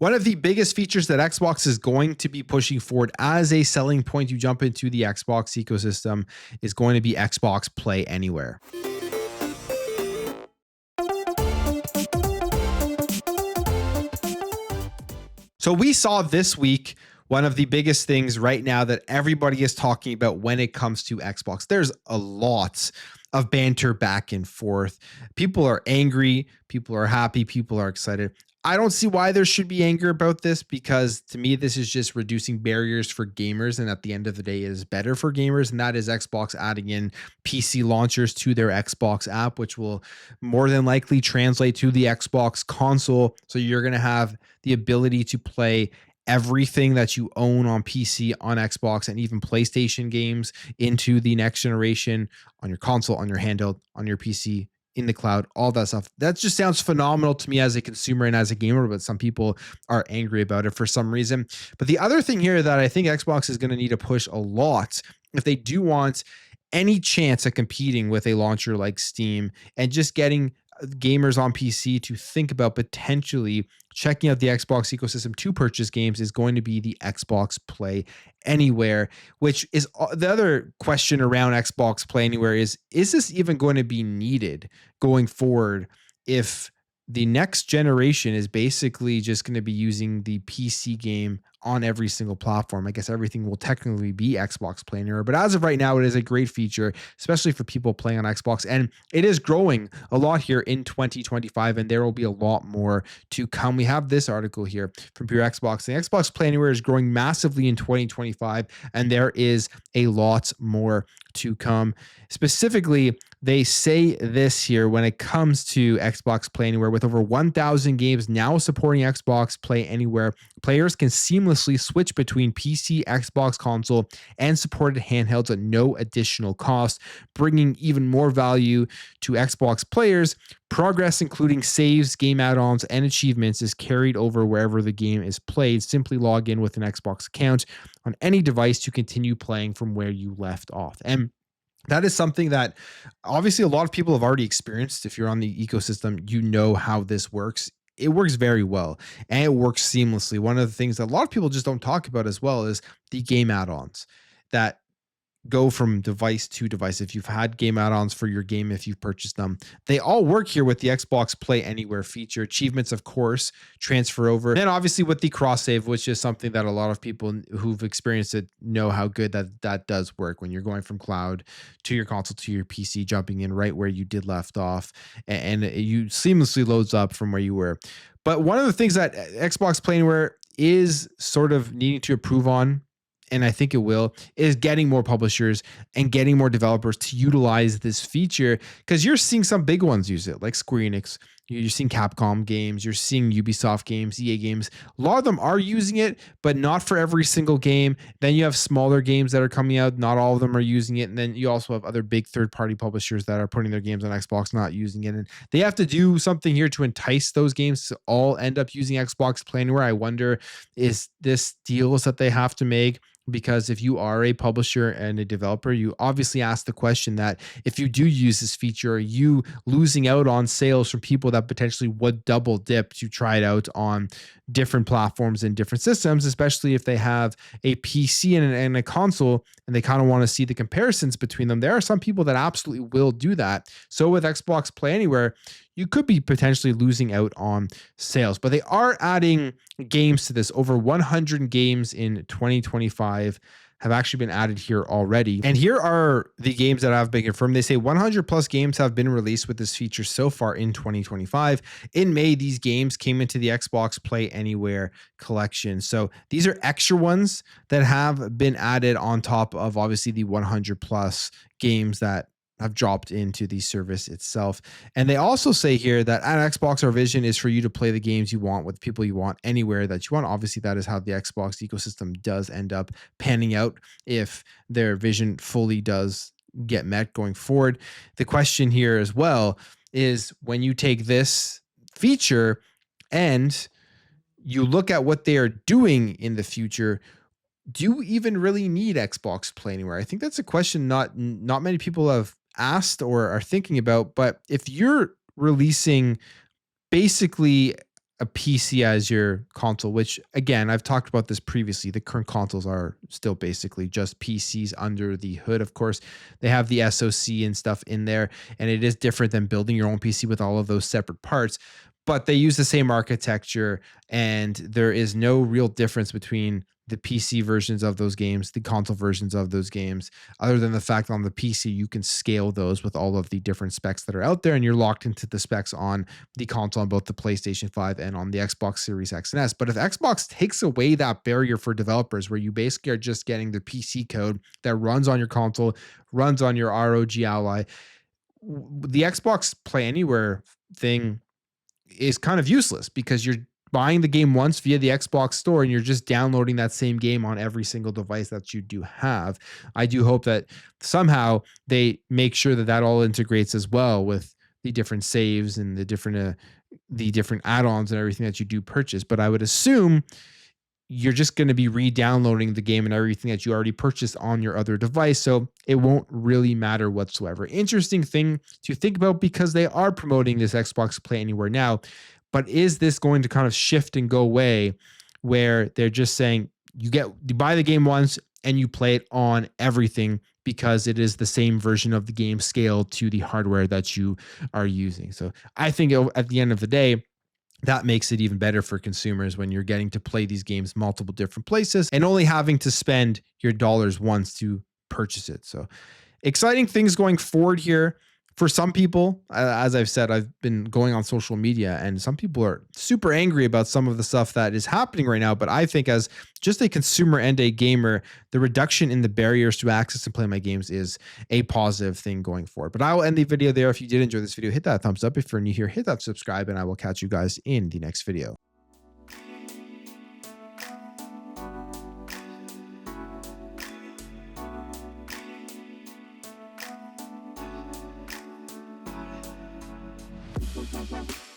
One of the biggest features that Xbox is going to be pushing forward as a selling point to jump into the Xbox ecosystem is going to be Xbox Play Anywhere. So we saw this week one of the biggest things right now that everybody is talking about when it comes to Xbox. There's a lot of banter back and forth. People are angry, people are happy, people are excited. I don't see why there should be anger about this, because to me, this is just reducing barriers for gamers. And at the end of the day, it is better for gamers. And that is Xbox adding in PC launchers to their Xbox app, which will more than likely translate to the Xbox console. So you're going to have the ability to play everything that you own on PC, on Xbox, and even PlayStation games into the next generation on your console, on your handheld, on your PC, in the cloud, all that stuff. That just sounds phenomenal to me as a consumer and as a gamer, but some people are angry about it for some reason. But the other thing here that I think Xbox is going to need to push a lot if they do want any chance at competing with a launcher like Steam and just getting gamers on PC to think about potentially checking out the Xbox ecosystem to purchase games is going to be the Xbox Play Anywhere, which is the other question around Xbox Play Anywhere is this even going to be needed going forward if the next generation is basically just going to be using the PC game on every single platform? I guess everything will technically be Xbox Play Anywhere, but as of right now, it is a great feature, especially for people playing on Xbox, and it is growing a lot here in 2025, and there will be a lot more to come. We have this article here from Pure Xbox. The Xbox Play Anywhere is growing massively in 2025, and there is a lot more to come. Specifically, they say this here when it comes to Xbox Play Anywhere. With over 1,000 games now supporting Xbox Play Anywhere, players can seamlessly switch between PC, Xbox console, and supported handhelds at no additional cost, bringing even more value to Xbox players. Progress, including saves, game add-ons, and achievements, is carried over wherever the game is played. Simply log in with an Xbox account on any device to continue playing from where you left off. And that is something that obviously a lot of people have already experienced. If you're on the ecosystem, you know how this works. It works very well and it works seamlessly. One of the things that a lot of people just don't talk about as well is the game add-ons that go from device to device. If you've had game add-ons for your game, if you've purchased them, they all work here with the Xbox Play Anywhere feature. Achievements, of course, transfer over. And obviously with the cross save, which is something that a lot of people who've experienced it know how good that does work when you're going from cloud to your console to your PC, jumping in right where you did left off, and you seamlessly loads up from where you were. But one of the things that Xbox Play Anywhere is sort of needing to improve on, and I think it will, is getting more publishers and getting more developers to utilize this feature, because you're seeing some big ones use it, like Square Enix. You're seeing Capcom games, you're seeing Ubisoft games, EA games. A lot of them are using it, but not for every single game. Then you have smaller games that are coming out. Not all of them are using it. And then you also have other big third-party publishers that are putting their games on Xbox, not using it. And they have to do something here to entice those games to all end up using Xbox Play Anywhere. I wonder, is this deals that they have to make? Because if you are a publisher and a developer, you obviously ask the question that if you do use this feature, are you losing out on sales from people that potentially would double dip to try it out on different platforms and different systems, especially if they have a PC and a console and they kind of want to see the comparisons between them? There are some people that absolutely will do that. So with Xbox Play Anywhere, you could be potentially losing out on sales, but they are adding games to this. Over 100 games in 2025 have actually been added here already. And here are the games that have been confirmed. They say 100 plus games have been released with this feature so far in 2025. In May, these games came into the Xbox Play Anywhere collection. So these are extra ones that have been added on top of obviously the 100 plus games that have dropped into the service itself. And they also say here that at Xbox, our vision is for you to play the games you want with people you want anywhere that you want. Obviously, that is how the Xbox ecosystem does end up panning out if their vision fully does get met going forward. The question here as well is, when you take this feature and you look at what they are doing in the future, do you even really need Xbox Play Anywhere? I think that's a question not many people have asked or are thinking about. But if you're releasing basically a PC as your console, which again, I've talked about this previously. The current consoles are still basically just PCs under the hood. Of course, they have the SoC and stuff in there, and it is different than building your own PC with all of those separate parts, but they use the same architecture, and there is no real difference between the PC versions of those games, the console versions of those games, other than the fact on the PC, you can scale those with all of the different specs that are out there, and you're locked into the specs on the console on both the PlayStation 5 and on the Xbox Series X and S. But if Xbox takes away that barrier for developers, where you basically are just getting the PC code that runs on your console, runs on your ROG Ally, the Xbox Play Anywhere thing is kind of useless because you're buying the game once via the Xbox store and you're just downloading that same game on every single device that you do have. I do hope that somehow they make sure that that all integrates as well with the different saves and the different add-ons and everything that you do purchase. But I would assume you're just going to be re-downloading the game and everything that you already purchased on your other device. So it won't really matter whatsoever. Interesting thing to think about, because they are promoting this Xbox Play Anywhere now, but is this going to kind of shift and go away where they're just saying you buy the game once and you play it on everything because it is the same version of the game scaled to the hardware that you are using? So I think at the end of the day, that makes it even better for consumers when you're getting to play these games multiple different places and only having to spend your dollars once to purchase it. So exciting things going forward here. For some people, as I've said, I've been going on social media and some people are super angry about some of the stuff that is happening right now. But I think as just a consumer and a gamer, the reduction in the barriers to access and play my games is a positive thing going forward. But I will end the video there. If you did enjoy this video, hit that thumbs up. If you're new here, hit that subscribe, and I will catch you guys in the next video. Bye.